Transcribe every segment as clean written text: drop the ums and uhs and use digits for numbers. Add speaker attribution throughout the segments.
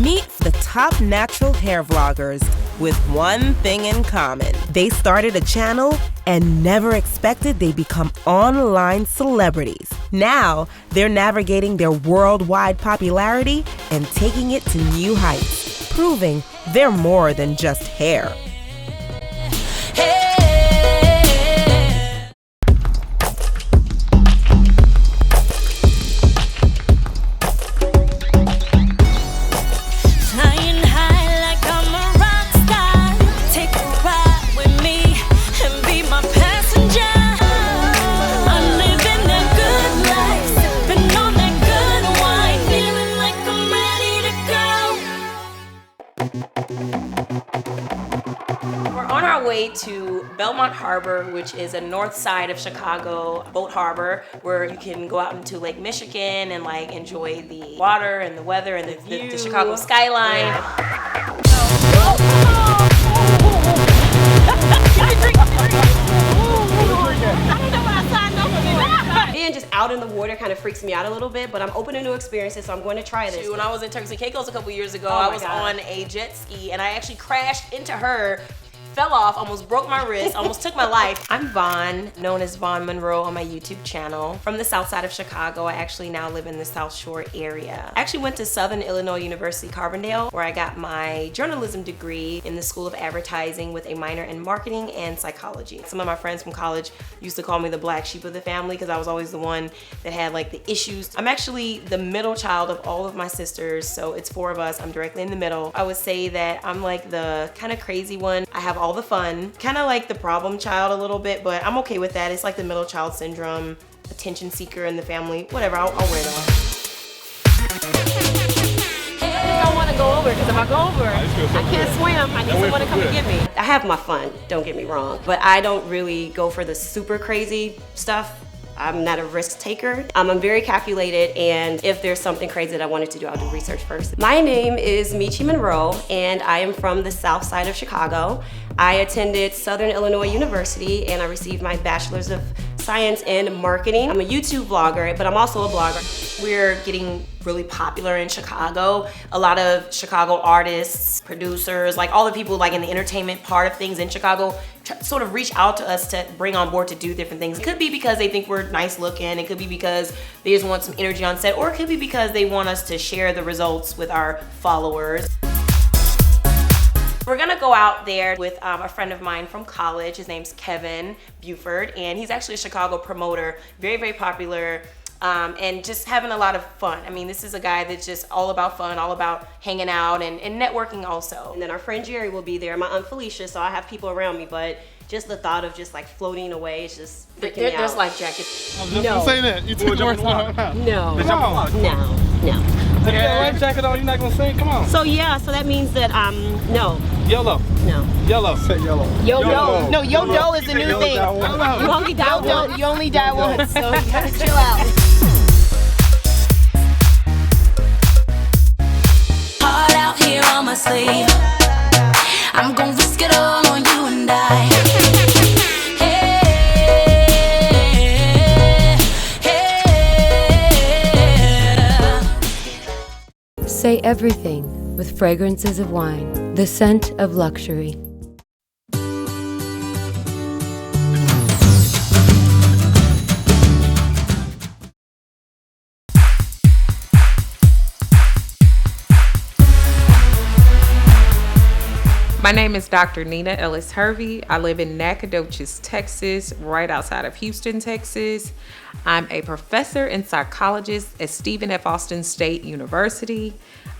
Speaker 1: Meet the top natural hair vloggers with one thing in common. They started a channel and never expected they'd become online celebrities. Now, they're navigating their worldwide popularity and taking it to new heights, proving they're more than just hair.
Speaker 2: To Belmont Harbor, which is a north side of Chicago boat harbor where you can go out into Lake Michigan and like enjoy the water and the weather and the Chicago skyline. Yeah.
Speaker 3: Being just out in the water kind of freaks me out a little bit, but I'm open to new experiences, so I'm going to try this.
Speaker 2: When I was in Turks and Caicos a couple years ago, I was on a jet ski and I actually crashed into her, fell off, almost broke my wrist, almost took my life. I'm Vaughn, known as Vaughn Monroe on my YouTube channel. From the south side of Chicago, I actually now live in the South Shore area. I actually went to Southern Illinois University, Carbondale, where I got my journalism degree in the School of Advertising with a minor in marketing and psychology. Some of my friends from college used to call me the black sheep of the family because I was always the one that had like the issues. I'm actually the middle child of all of my sisters, so it's 4 of us. I'm directly in the middle. I would say that I'm like the kind of crazy one. I have all the fun, kind of like the problem child a little bit, but I'm okay with that. It's like the middle child syndrome, attention seeker in the family, whatever, I'll wear it off.
Speaker 3: I don't want to go over because if I go over, I can't swim. I need someone to come and get me. I have my fun, don't get me wrong, but I don't really go for the super crazy stuff. I'm not a risk taker. I'm very calculated, and if there's something crazy that I wanted to do, I'll do research first. My name is Meechy Monroe, and I am from the south side of Chicago. I attended Southern Illinois University, and I received my Bachelor's of Science in Marketing. I'm a YouTube vlogger, but I'm also a blogger.
Speaker 2: We're getting really popular in Chicago. A lot of Chicago artists, producers, like all the people like in the entertainment part of things in Chicago sort of reach out to us to bring on board to do different things. It could be because they think we're nice looking, it could be because they just want some energy on set, or it could be because they want us to share the results with our followers. We're gonna go out there with a friend of mine from college. His name's Kevin Buford, and he's actually a Chicago promoter, very, very popular, and just having a lot of fun. I mean, this is a guy that's just all about fun, all about hanging out and networking also.
Speaker 3: And then our friend Jerry will be there, my Aunt Felicia, so I have people around me, but just the thought of just like floating away is just freaking me out.
Speaker 2: There's life jackets.
Speaker 4: I was just gonna say that. You took the words out.
Speaker 3: No. No.
Speaker 4: Take that life jacket on, you're not gonna sing? Come on.
Speaker 3: So yeah, so that means that, no.
Speaker 4: Yellow.
Speaker 3: No.
Speaker 4: Yellow. Say yellow.
Speaker 3: Yo-yo. No, yo-yo is the new thing. You only die once. You only die once, so you gotta chill out.
Speaker 5: Heart out here on my sleeve. I'm gonna risk it all on you and I.
Speaker 6: Say everything with fragrances of wine, the scent of luxury.
Speaker 7: My name is Dr. Nina Ellis Hervey. I live in Nacogdoches, Texas, right outside of Houston, Texas. I'm a professor and psychologist at Stephen F. Austin State University.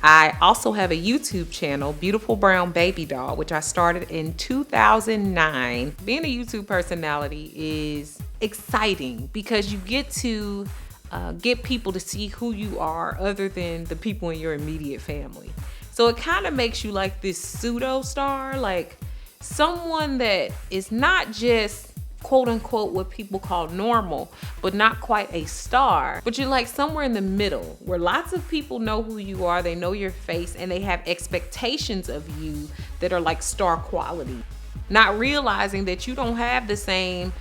Speaker 7: I also have a YouTube channel, Beautiful Brown Baby Doll, which I started in 2009. Being a YouTube personality is exciting because you get to get people to see who you are other than the people in your immediate family. So it kind of makes you like this pseudo star, like someone that is not just quote unquote what people call normal, but not quite a star, but you're like somewhere in the middle where lots of people know who you are, they know your face, and they have expectations of you that are like star quality. Not realizing that you don't have the same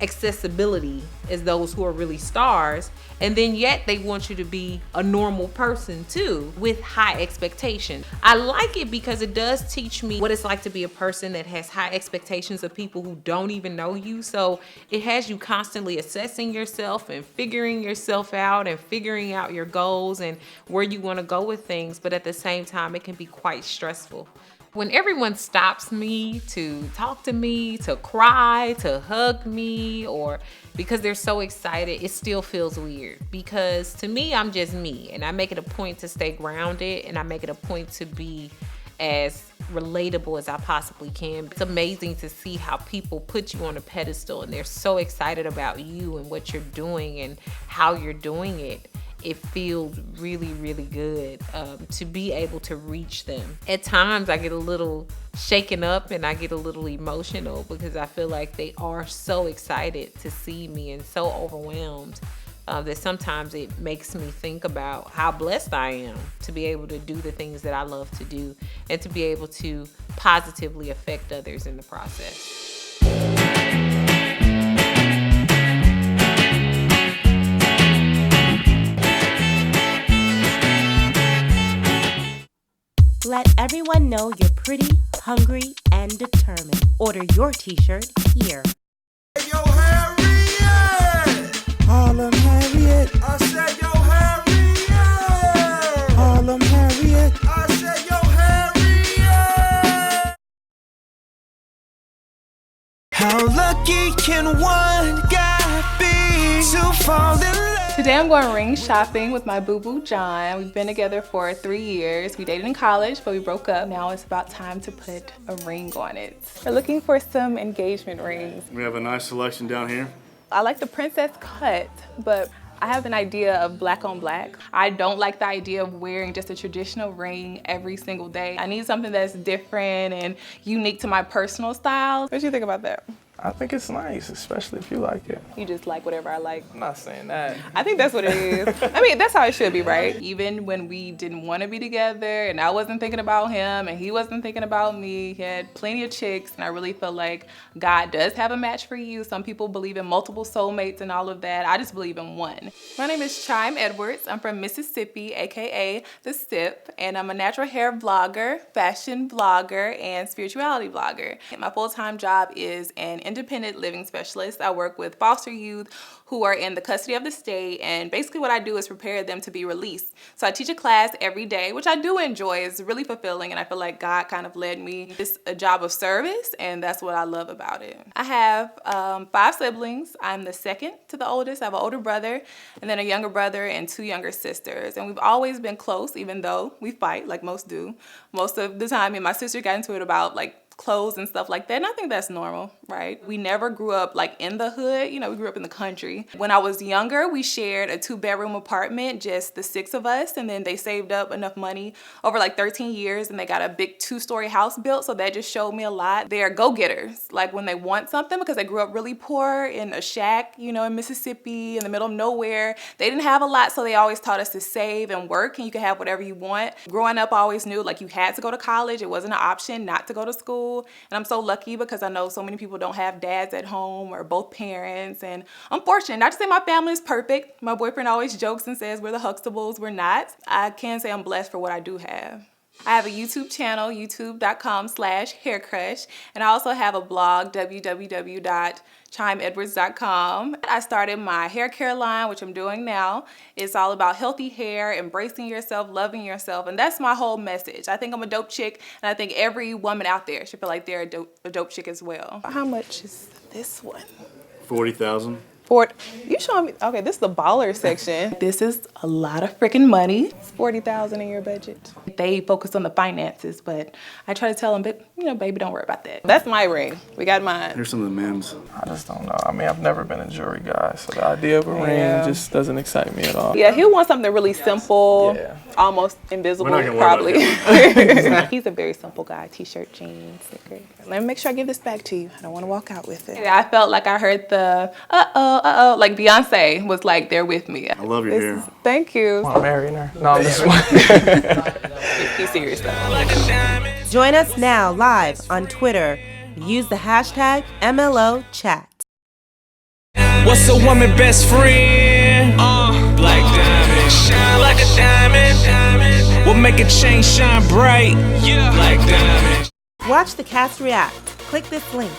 Speaker 7: accessibility as those who are really stars, and then yet they want you to be a normal person too with high expectations. I like it because it does teach me what it's like to be a person that has high expectations of people who don't even know you. So it has you constantly assessing yourself and figuring yourself out and figuring out your goals and where you want to go with things, but at the same time it can be quite stressful. When everyone stops me to talk to me, to cry, to hug me, or because they're so excited, it still feels weird. Because to me, I'm just me, and I make it a point to stay grounded, and I make it a point to be as relatable as I possibly can. It's amazing to see how people put you on a pedestal, and they're so excited about you and what you're doing and how you're doing it. It feels really, really good to be able to reach them. At times I get a little shaken up and I get a little emotional because I feel like they are so excited to see me and so overwhelmed that sometimes it makes me think about how blessed I am to be able to do the things that I love to do and to be able to positively affect others in the process.
Speaker 1: Let everyone know you're pretty, hungry, and determined. Order your t-shirt here.
Speaker 8: Hey, yo, Harriet!
Speaker 9: Harlem Harriet.
Speaker 8: I said, yo, Harriet!
Speaker 9: Harlem Harriet.
Speaker 8: I said, yo, Harriet!
Speaker 9: How lucky can one guy be to fall in love?
Speaker 10: Today I'm going ring shopping with my boo-boo John. We've been together for 3 years. We dated in college, but we broke up. Now it's about time to put a ring on it. We're looking for some engagement rings.
Speaker 4: We have a nice selection down here.
Speaker 10: I like the princess cut, but I have an idea of black on black. I don't like the idea of wearing just a traditional ring every single day. I need something that's different and unique to my personal style. What do you think about that?
Speaker 11: I think it's nice, especially if you like it.
Speaker 10: You just like whatever I like.
Speaker 11: I'm not saying that.
Speaker 10: I think that's what it is. I mean, that's how it should be, right? Even when we didn't want to be together and I wasn't thinking about him and he wasn't thinking about me, he had plenty of chicks, and I really feel like God does have a match for you. Some people believe in multiple soulmates and all of that. I just believe in one. My name is Chime Edwards. I'm from Mississippi, aka The Sip, and I'm a natural hair vlogger, fashion vlogger, and spirituality vlogger. My full-time job is an independent living specialist. I work with foster youth who are in the custody of the state, and basically what I do is prepare them to be released. So I teach a class every day, which I do enjoy. It's really fulfilling, and I feel like God kind of led me. It's a job of service, and that's what I love about it. I have 5 siblings. I'm the second to the oldest. I have an older brother, and then a younger brother and 2 younger sisters. And we've always been close, even though we fight like most do. Most of the time, me and my sister got into it about like clothes and stuff like that, and I think that's normal, right? We never grew up like in the hood, you know, we grew up in the country. When I was younger, we shared a 2-bedroom apartment, just the 6 of us, and then they saved up enough money over like 13 years and they got a big 2-story house built, so that just showed me a lot. They are go-getters, like when they want something, because they grew up really poor in a shack, you know, in Mississippi, in the middle of nowhere. They didn't have a lot, so they always taught us to save and work, and you can have whatever you want. Growing up, I always knew like you had to go to college. It wasn't an option not to go to school. And I'm so lucky because I know so many people don't have dads at home or both parents. And I'm fortunate. Not to say my family is perfect. My boyfriend always jokes and says we're the Huxtables. We're not. I can say I'm blessed for what I do have. I have a YouTube channel, youtube.com/haircrush. And I also have a blog, www.chimeedwards.com. I started my hair care line, which I'm doing now. It's all about healthy hair, embracing yourself, loving yourself. And that's my whole message. I think I'm a dope chick, and I think every woman out there should feel like they're a dope chick as well. How much is this one?
Speaker 4: $40,000.
Speaker 10: You showing me? Okay, this is the baller section. This is a lot of freaking money. It's $40,000 in your budget. They focus on the finances, but I try to tell them, but you know, baby, don't worry about that. That's my ring. We got mine.
Speaker 4: Here's some of the men's.
Speaker 11: I just don't know. I mean, I've never been a jewelry guy, so the idea of a ring just doesn't excite me at all.
Speaker 10: Yeah, he'll want something really simple, almost invisible, probably. He's a very simple guy. T-shirt, jeans, sticker. Let me make sure I give this back to you. I don't want to walk out with it. I felt like I heard the like Beyonce was like there with me.
Speaker 4: I love your hair.
Speaker 10: Thank you.
Speaker 11: I'm marrying her. No, I'm just
Speaker 10: He's serious though.
Speaker 1: Join us now live on Twitter. Use the hashtag MLOchat.
Speaker 9: What's a woman best friend? Black diamond. Shine like a diamond. What make a chain shine bright? Black diamond.
Speaker 1: Watch the cast react. Click this link.